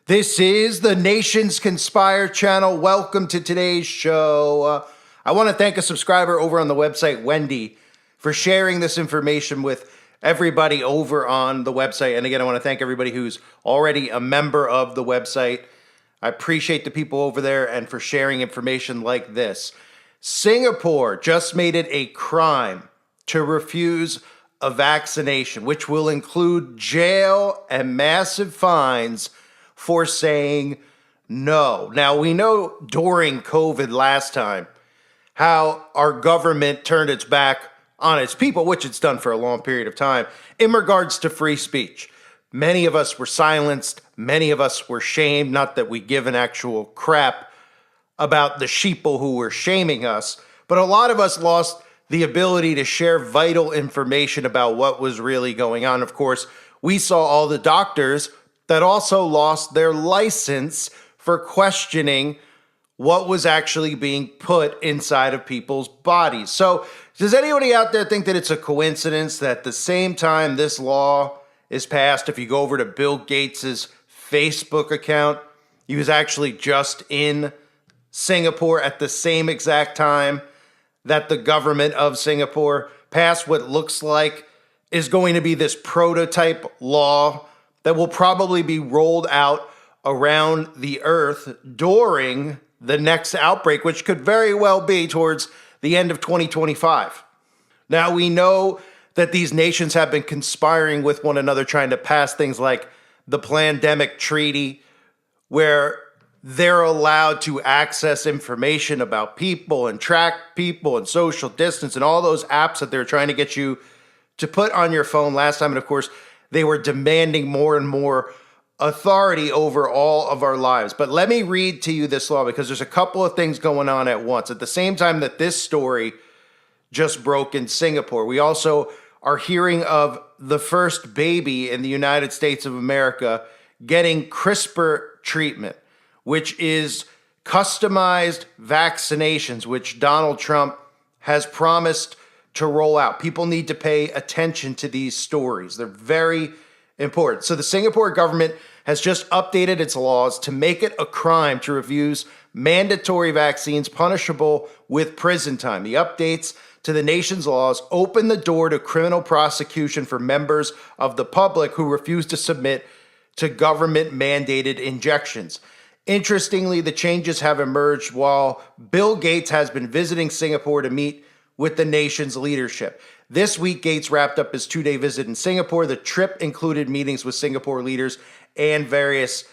This is the Nations Conspire channel. Welcome to today's show. I want to thank a subscriber over on the website, Wendy, for sharing this information with everybody over on the website. And again, I want to thank everybody who's already a member of the website. I appreciate the people over there and for sharing information like this. Singapore just made it a crime to refuse a vaccination, which will include jail and massive fines for saying no. Now, we know during COVID last time how our government turned its back on its people, which it's done for a long period of time, in regards to free speech. Many of us were silenced. Many of us were shamed. Not that we give an actual crap about the sheeple who were shaming us, but a lot of us lost the ability to share vital information about what was really going on. Of course, we saw all the doctors that also lost their license for questioning what was actually being put inside of people's bodies. So does anybody out there think that it's a coincidence that the same time this law is passed, if you go over to Bill Gates's Facebook account, he was actually just in Singapore at the same exact time that the government of Singapore passed what looks like is going to be this prototype law that will probably be rolled out around the earth during the next outbreak, which could very well be towards the end of 2025. Now, we know that these nations have been conspiring with one another, trying to pass things like the Pandemic Treaty, where they're allowed to access information about people and track people and social distance and all those apps that they're trying to get you to put on your phone last time. And of course, they were demanding more and more authority over all of our lives. But let me read to you this law because there's a couple of things going on at once. At the same time that this story just broke in Singapore, we also are hearing of the first baby in the United States of America getting CRISPR treatment, which is customized vaccinations, which Donald Trump has promised to roll out. People need to pay attention to these stories. They're very important. So the Singapore government has just updated its laws to make it a crime to refuse mandatory vaccines punishable with prison time. The updates to the nation's laws open the door to criminal prosecution for members of the public who refuse to submit to government-mandated injections. Interestingly, the changes have emerged while Bill Gates has been visiting Singapore to meet with the nation's leadership. This week, Gates wrapped up his 2-day visit in Singapore. The trip included meetings with Singapore leaders and various